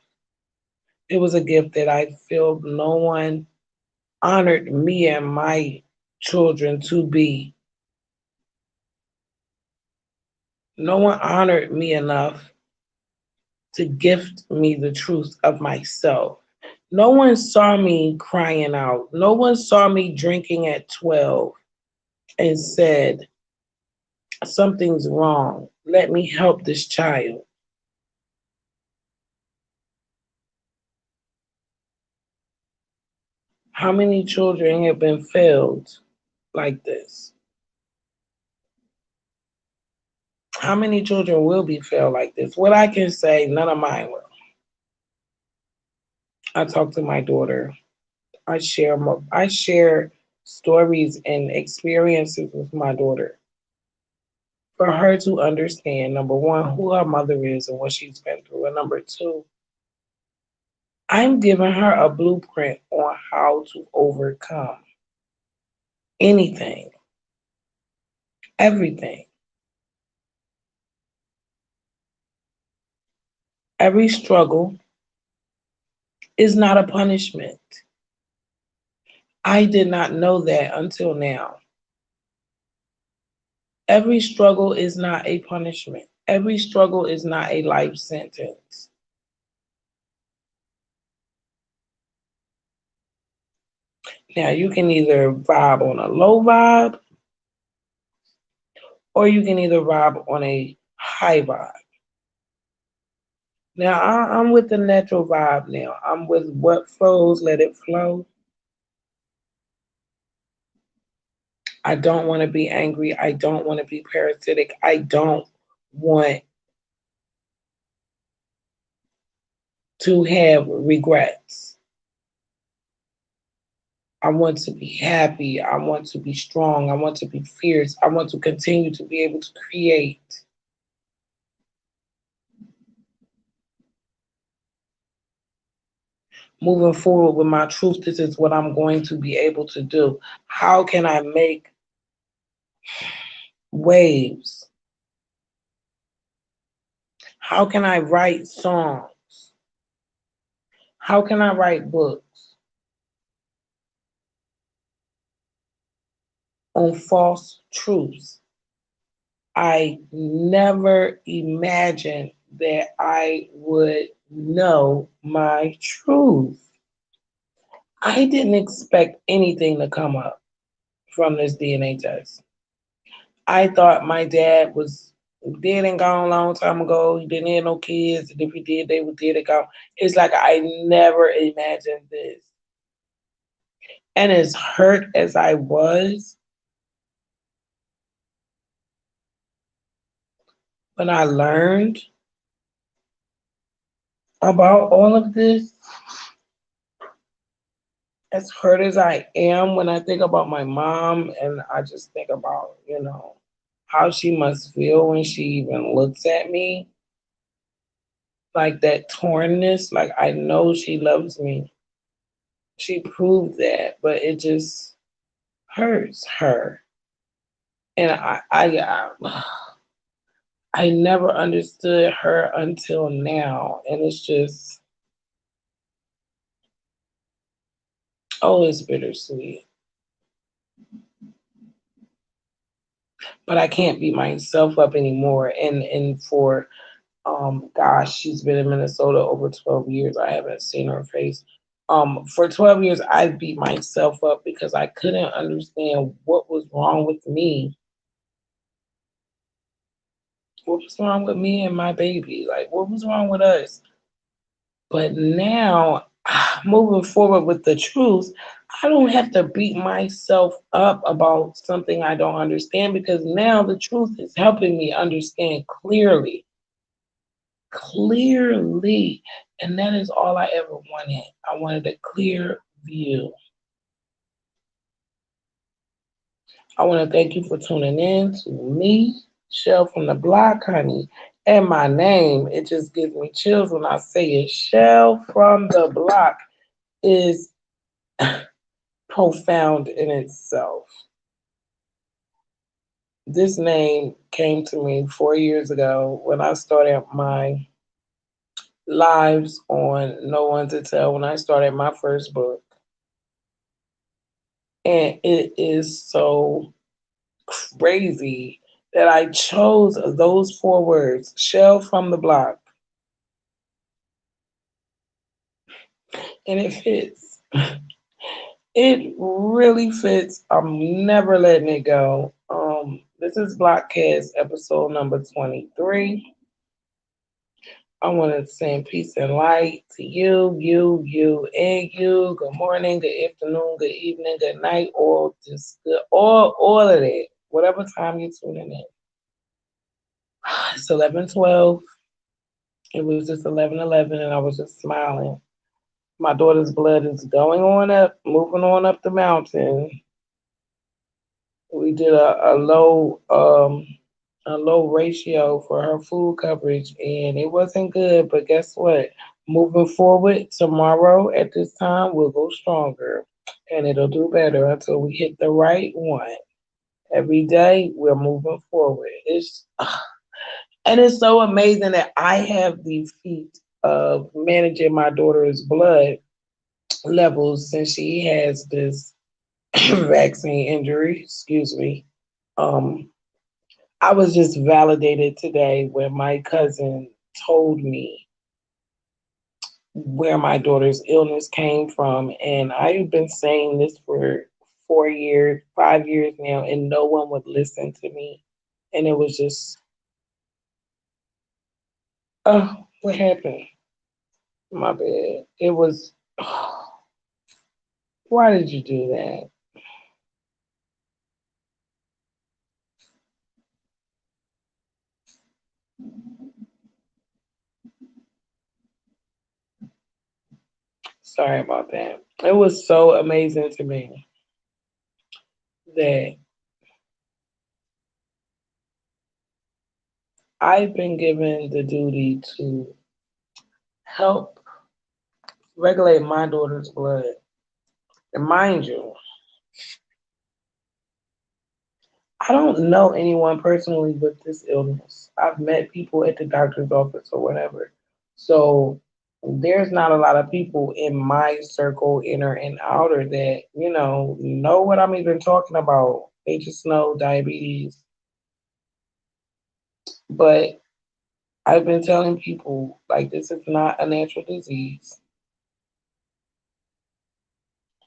It was a gift that I feel no one honored me and my children to be. No one honored me enough to gift me the truth of myself. No one saw me crying out. No one saw me drinking at 12 and said, something's wrong. Let me help this child. How many children have been failed like this? How many children will be failed like this? What I can say, none of mine will. I talk to my daughter. I share stories and experiences with my daughter for her to understand, number one, who her mother is and what she's been through, and number two, I'm giving her a blueprint on how to overcome anything, everything. Every struggle is not a punishment. I did not know that until now. Every struggle is not a punishment. Every struggle is not a life sentence. Now, you can either vibe on a low vibe or you can either vibe on a high vibe. Now, I'm with the natural vibe now. I'm with what flows, let it flow. I don't want to be angry. I don't want to be parasitic. I don't want to have regrets. I want to be happy. I want to be strong. I want to be fierce. I want to continue to be able to create. Moving forward with my truth, this is what I'm going to be able to do. How can I make waves? How can I write songs? How can I write books on false truths? I never imagined that I would know my truth. I didn't expect anything to come up from this DNA test. I thought my dad was dead and gone a long time ago. He didn't have no kids, and if he did, they were dead and gone. It's like I never imagined this. And as hurt as I was when I learned about all of this, as hurt as I am when I think about my mom, and I just think about, how she must feel when she even looks at me, like that tornness, like I know she loves me. She proved that, but it just hurts her. And I never understood her until now. And it's just, oh, it's bittersweet. But I can't beat myself up anymore. And for Gosh, she's been in Minnesota over 12 years. I haven't seen her face. For 12 years, I beat myself up because I couldn't understand what was wrong with me. What was wrong with me and my baby? Like, what was wrong with us? But now, moving forward with the truth, I don't have to beat myself up about something I don't understand because now the truth is helping me understand clearly. Clearly. And that is all I ever wanted. I wanted a clear view. I want to thank you for tuning in to me, Shell from the Block, honey. And my name, it just gives me chills when I say it. Shell from the Block is profound in itself. This name came to me 4 years ago when I started my lives on No One to Tell when I started my first book. And it is so crazy that I chose those 4 words, Shell from the Block. And it fits. It really fits. I'm never letting it go. This is BlockCast episode number 23. I want to send peace and light to and you. Good morning, good afternoon, good evening, good night, or just good, all of that. Whatever time you're tuning in. It's 11:12. It was just 11:11, and I was just smiling. My daughter's blood is going on up, moving on up the mountain. We did a low ratio for her food coverage, and it wasn't good. But guess what? Moving forward, tomorrow at this time we'll go stronger, and it'll do better until we hit the right one. Every day we're moving forward. And it's so amazing that I have the feat of managing my daughter's blood levels since she has this vaccine injury. Excuse me. Um, I was just validated today when my cousin told me where my daughter's illness came from. And I've been saying this for 4 years, 5 years now, and no one would listen to me. And it was just, oh, what happened? My bad. It was, why did you do that? Sorry about that. It was so amazing to me that I've been given the duty to help regulate my daughter's blood. And mind you, I don't know anyone personally with this illness. I've met people at the doctor's office or whatever. So there's not a lot of people in my circle, inner and outer, that, know what I'm even talking about. They just know diabetes. But I've been telling people, like, this is not a natural disease.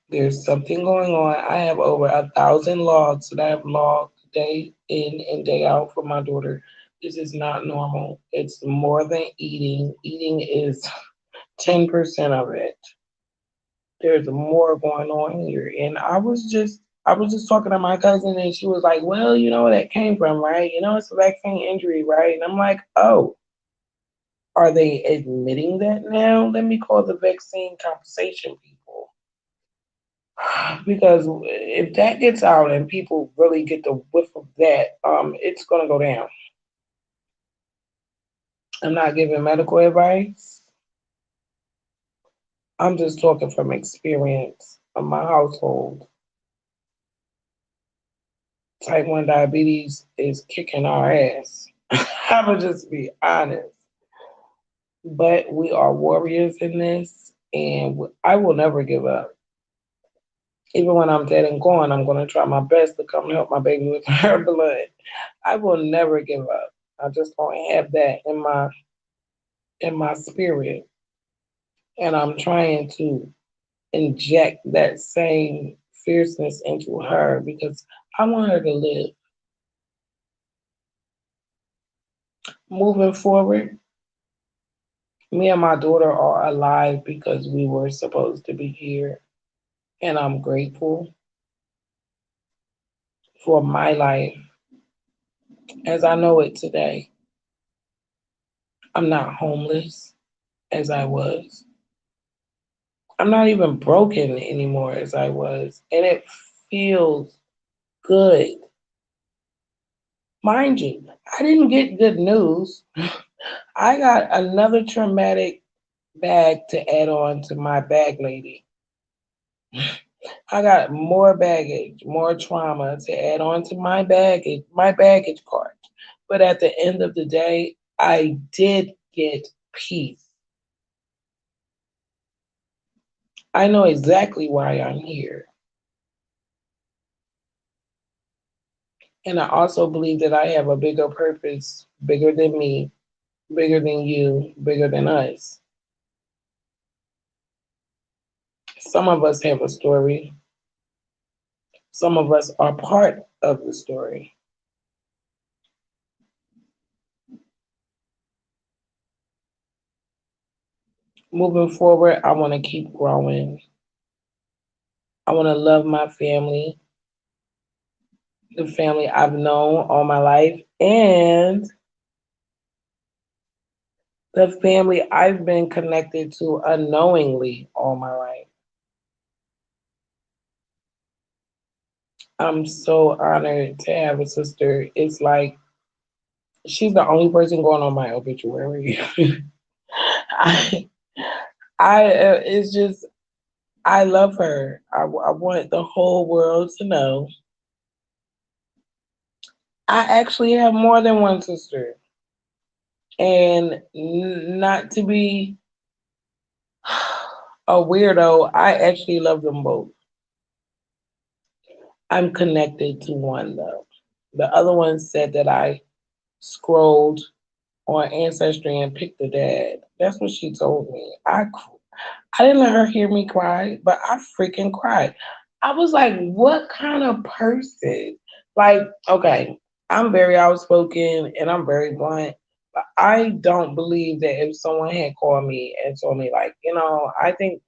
There's something going on. I have over 1,000 logs that I have logged day in and day out for my daughter. This is not normal. It's more than eating. Eating is 10% of it. There's more going on here. And I was just talking to my cousin and she was like, well, you know where that came from, right? It's a vaccine injury, right? And I'm like, oh, are they admitting that now? Let me call the vaccine compensation people. Because if that gets out and people really get the whiff of that, it's gonna go down. I'm not giving medical advice. I'm just talking from experience of my household. Type 1 diabetes is kicking our ass. I'm gonna just be honest. But we are warriors in this, and I will never give up. Even when I'm dead and gone, I'm gonna try my best to come help my baby with her blood. I will never give up. I just don't have that in my in my spirit, and I'm trying to inject that same fierceness into her because I want her to live. Moving forward, me and my daughter are alive because we were supposed to be here, and I'm grateful for my life as I know it today. I'm not homeless as I was. I'm not even broken anymore as I was, and it feels good. Mind you, I didn't get good news. I got another traumatic bag to add on to my bag lady. I got more baggage, more trauma to add on to my baggage cart. But at the end of the day, I did get peace. I know exactly why I'm here. And I also believe that I have a bigger purpose, bigger than me, bigger than you, bigger than us. Some of us have a story. Some of us are part of the story. Moving forward, I want to keep growing. I want to love my family, the family I've known all my life, and the family I've been connected to unknowingly all my life. I'm so honored to have a sister. It's like she's the only person going on my obituary. I, it's just, I love her. I want the whole world to know. I actually have more than one sister. And not to be a weirdo, I actually love them both. I'm connected to one though. The other one said that I scrolled on Ancestry and picked the dad. That's what she told me. I didn't let her hear me cry, but I freaking cried. I was like, what kind of person? Like, okay, I'm very outspoken and I'm very blunt, but I don't believe that if someone had called me and told me, like, I think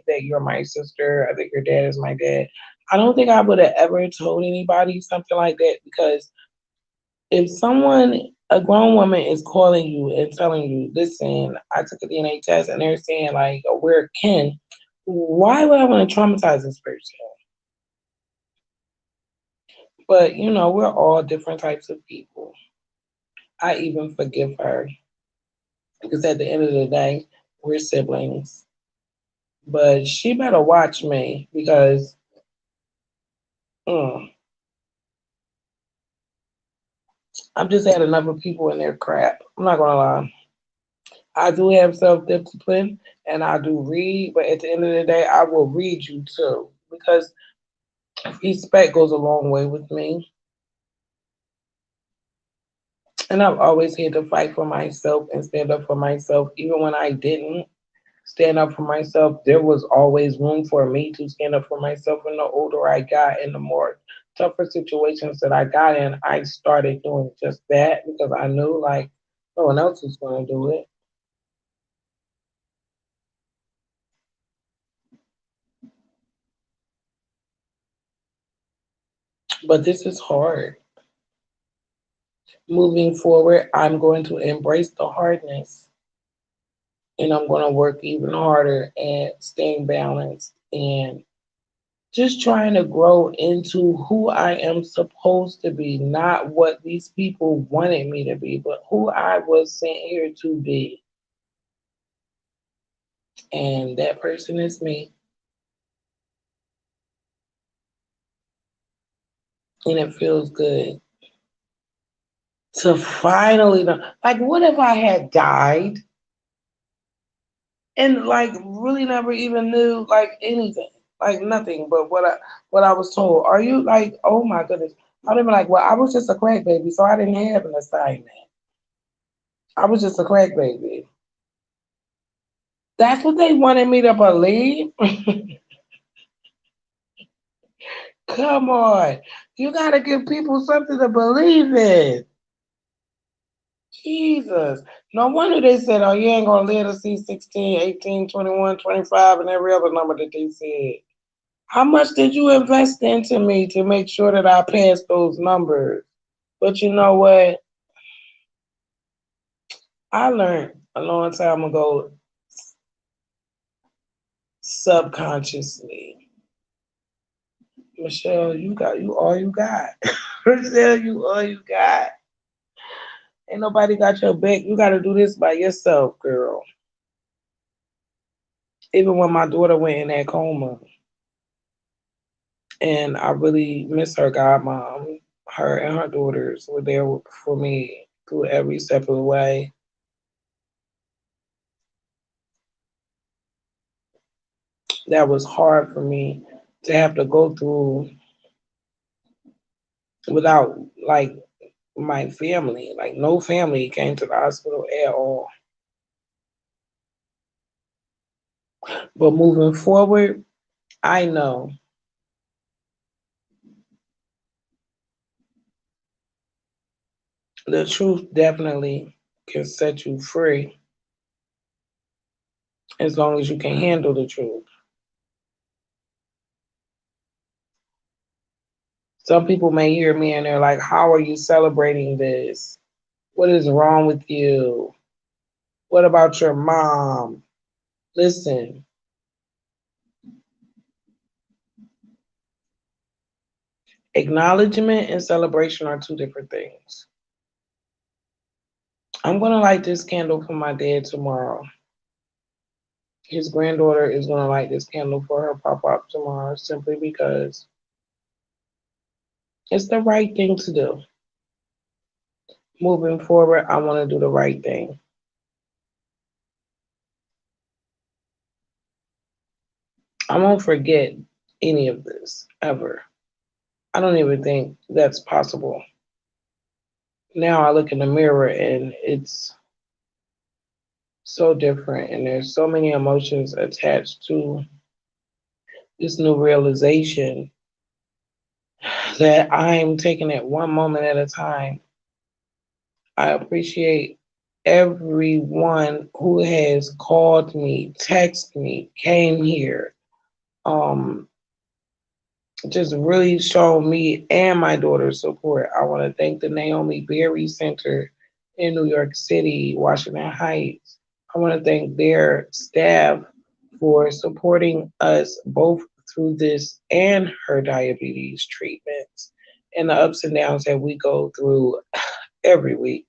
that you're my sister, I think your dad is my dad. I don't think I would have ever told anybody something like that because if a grown woman is calling you and telling you, listen, I took a DNA test and they're saying like we're kin, why would I want to traumatize this person? But we're all different types of people. I even forgive her because at the end of the day, we're siblings. But she better watch me because mm, I've just had enough of people in their crap. I'm not gonna lie. I do have self discipline and I do read, but at the end of the day, I will read you too because respect goes a long way with me. And I've always had to fight for myself and stand up for myself. Even when I didn't stand up for myself, there was always room for me to stand up for myself. And the older I got and the more tougher situations that I got in, I started doing just that because I knew like no one else was going to do it. But this is hard. Moving forward, I'm going to embrace the hardness and I'm going to work even harder at staying balanced and just trying to grow into who I am supposed to be, not what these people wanted me to be, but who I was sent here to be. And that person is me. And it feels good to finally know. Like, what if I had died and like really never even knew like anything, like nothing but what I was told. Are you like, oh my goodness? I'd have been like, well, I was just a crack baby, so I didn't have an assignment. I was just a crack baby. That's what they wanted me to believe. Come on. You gotta give people something to believe in. Jesus. No wonder they said, oh, you ain't gonna live to see 16, 18, 21, 25, and every other number that they said. How much did you invest into me to make sure that I passed those numbers? But you know what? I learned a long time ago, subconsciously. Michelle, you all you got. Michelle, you all you got. Ain't nobody got your back. You gotta do this by yourself, girl. Even when my daughter went in that coma, and I really miss her godmom. Her and her daughters were there for me through every step of the way. That was hard for me to have to go through without like my family. Like no family came to the hospital at all. But moving forward, I know the truth definitely can set you free as long as you can handle the truth. Some people may hear me and they're like, how are you celebrating this? What is wrong with you? What about your mom? Listen, acknowledgement and celebration are two different things. I'm going to light this candle for my dad tomorrow. His granddaughter is going to light this candle for her pop up tomorrow simply because it's the right thing to do. Moving forward, I want to do the right thing. I won't forget any of this ever. I don't even think that's possible. Now I look in the mirror and it's so different, and there's so many emotions attached to this new realization that I'm taking it one moment at a time. I appreciate everyone who has called me, texted me, came here, um, just really shown me and my daughter support. I want to thank the Naomi Berry Center in New York City, Washington Heights. I want to thank their staff for supporting us both through this and her diabetes treatments and the ups and downs that we go through every week.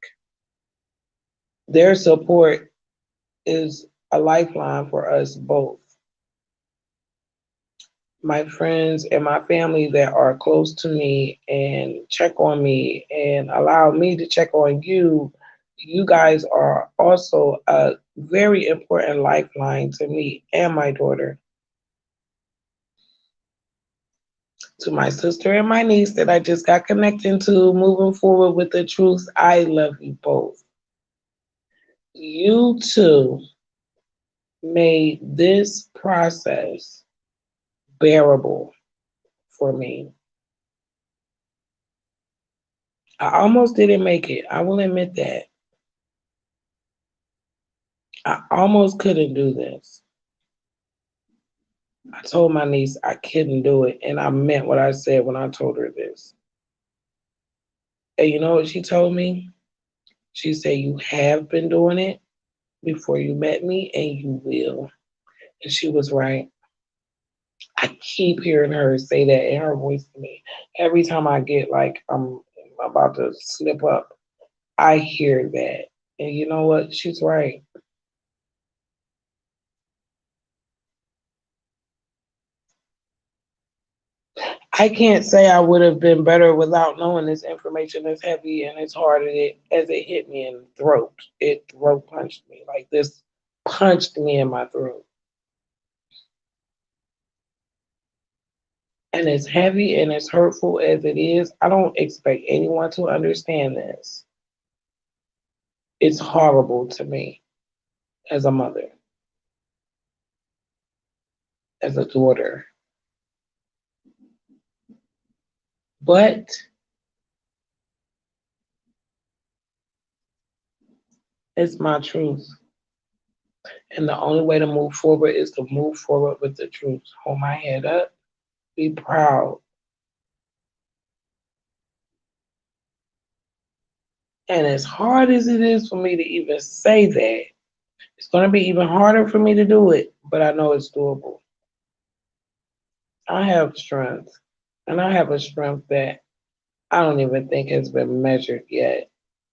Their support is a lifeline for us both. My friends and my family that are close to me and check on me and allow me to check on you, you guys are also a very important lifeline to me and my daughter. To my sister and my niece that I just got connected to, moving forward with the truth, I love you both. You two made this process bearable for me. I almost didn't make it. I will admit that. I almost couldn't do this. I told my niece I couldn't do it, and I meant what I said when I told her this. And you know what she told me? She said, you have been doing it before you met me, and you will. And she was right. I keep hearing her say that in her voice to me. Every time I get like I'm about to slip up, I hear that. And you know what? She's right. I can't say I would have been better without knowing this information as heavy and as hard as it hit me in the throat. It throat punched me. Like this punched me in my throat. And as heavy and as hurtful as it is, I don't expect anyone to understand this. It's horrible to me as a mother, as a daughter. But it's my truth. And the only way to move forward is to move forward with the truth. Hold my head up, be proud. And as hard as it is for me to even say that, it's going to be even harder for me to do it, but I know it's doable. I have strength, and I have a strength that I don't even think has been measured yet.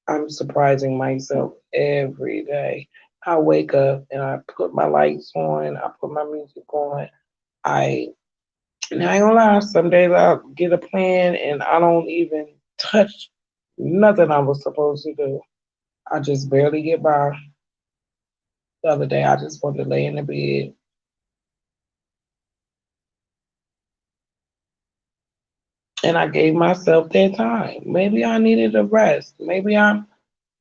I'm surprising myself every day. I wake up and I put my lights on, I put my music on. I, and I ain't gonna lie, some days I'll get a plan and I don't even touch nothing I was supposed to do. I just barely get by. The other day, I just wanted to lay in the bed, and I gave myself that time. Maybe I needed a rest.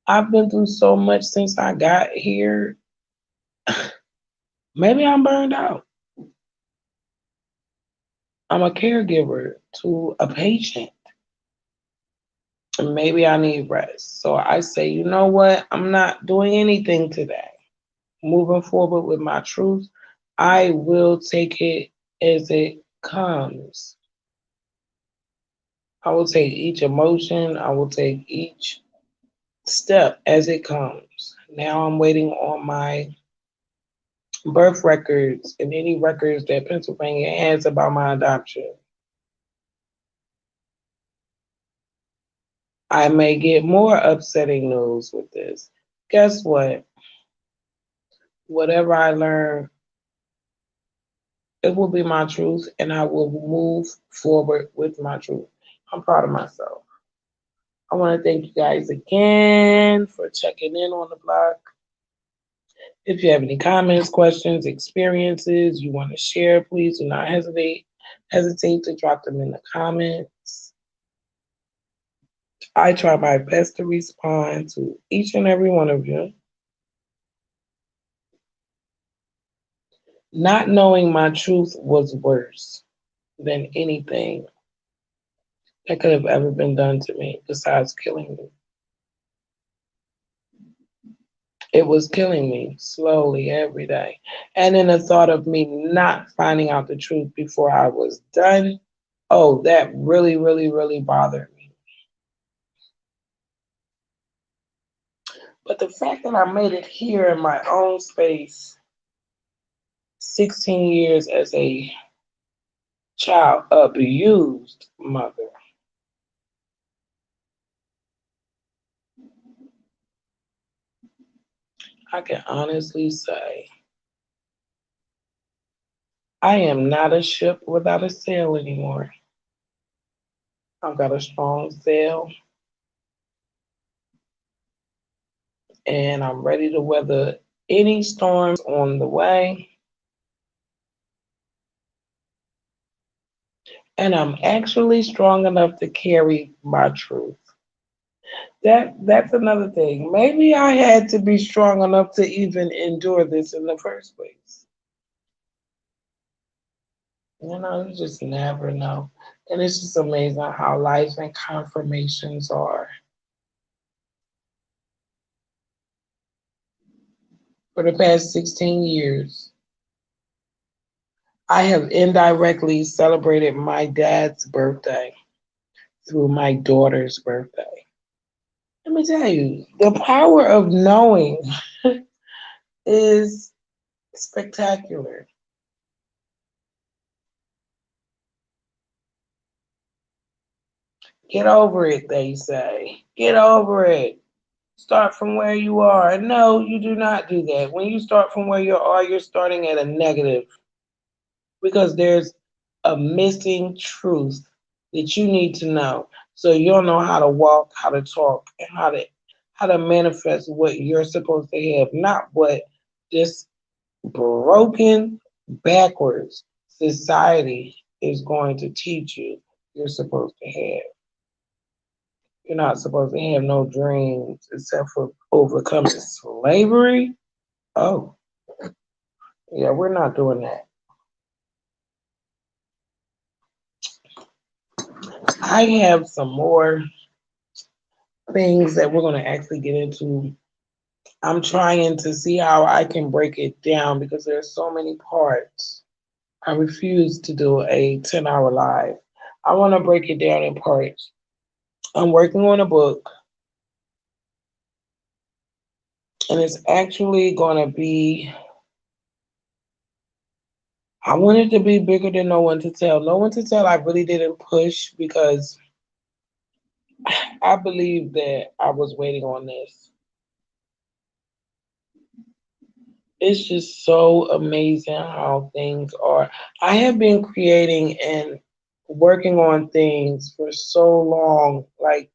I've been through so much since I got here. Maybe I'm burned out. I'm a caregiver to a patient. And maybe I need rest. So I say, you know what? I'm not doing anything today. Moving forward with my truth, I will take it as it comes. I will take each emotion, I will take each step as it comes. Now I'm waiting on my birth records and any records that Pennsylvania has about my adoption. I may get more upsetting news with this. Guess what? Whatever I learn, it will be my truth, and I will move forward with my truth. I'm proud of myself. I want to thank you guys again for checking in on the block. If you have any comments, questions, experiences you want to share, please do not hesitate to drop them in the comments. I try my best to respond to each and every one of you. Not knowing my truth was worse than anything that could have ever been done to me besides killing me. It was killing me slowly every day. And then the thought of me not finding out the truth before I was done, oh, that really, really, really bothered me. But the fact that I made it here in my own space, 16 years as a child abused mother, I can honestly say I am not a ship without a sail anymore. I've got a strong sail and I'm ready to weather any storms on the way. And I'm actually strong enough to carry my truth. That's another thing. Maybe I had to be strong enough to even endure this in the first place. You just never know. And it's just amazing how life and confirmations are. For the past 16 years, I have indirectly celebrated my dad's birthday through my daughter's birthday. Let me tell you, the power of knowing is spectacular. Get over it, they say. Get over it. Start from where you are. No, you do not do that. When you start from where you are, you're starting at a negative because there's a missing truth that you need to know. So you'll know how to walk, how to talk, and how to manifest what you're supposed to have, not what this broken backwards society is going to teach you you're supposed to have. You're not supposed to have no dreams except for overcoming slavery. Oh, yeah, we're not doing that. I have some more things that we're going to actually get into. I'm trying to see how I can break it down because there's so many parts. I refuse to do a 10-hour live. I want to break it down in parts. I'm working on a book, and it's actually going to be, I want it to be bigger than No One to Tell. No One to Tell, I really didn't push because I believe that I was waiting on this. It's just so amazing how things are. I have been creating and working on things for so long. Like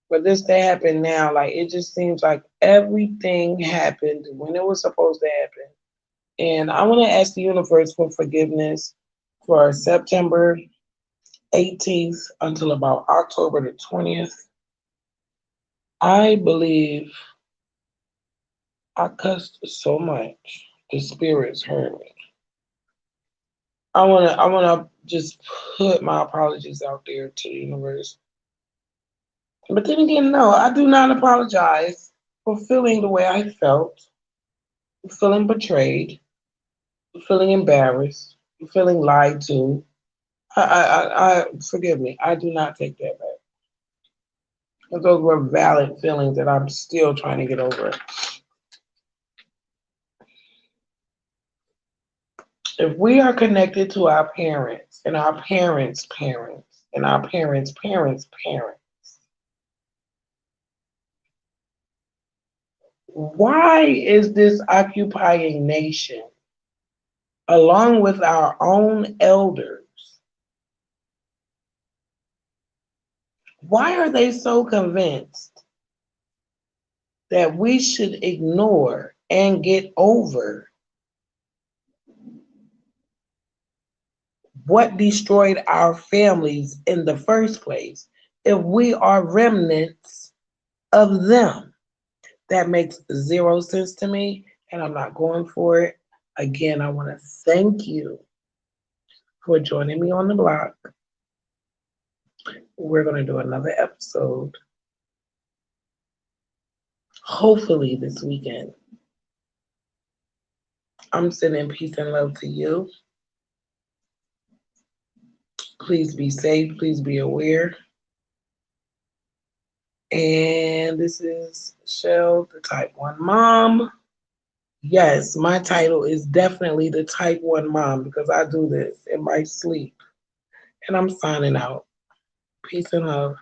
for this to happen now, like it just seems like everything happened when it was supposed to happen. And I want to ask the universe for forgiveness for September 18th until about October the 20th. I believe I cussed so much. The spirits heard me. I wanna just put my apologies out there to the universe. But then again, no, I do not apologize for feeling the way I felt, for feeling betrayed, for feeling embarrassed, for feeling lied to. I forgive me. I do not take that back. 'Cause those were valid feelings that I'm still trying to get over. If we are connected to our parents and our parents' parents and our parents' parents' parents, why is this occupying nation, along with our own elders, why are they so convinced that we should ignore and get over what destroyed our families in the first place if we are remnants of them? That makes zero sense to me, and I'm not going for it. Again, I want to thank you for joining me on the block. We're going to do another episode, hopefully this weekend. I'm sending peace and love to you. Please be safe. Please be aware. And this is Chele, the Type 1 Mom. Yes, my title is definitely the Type 1 Mom because I do this in my sleep. And I'm signing out. Peace and love.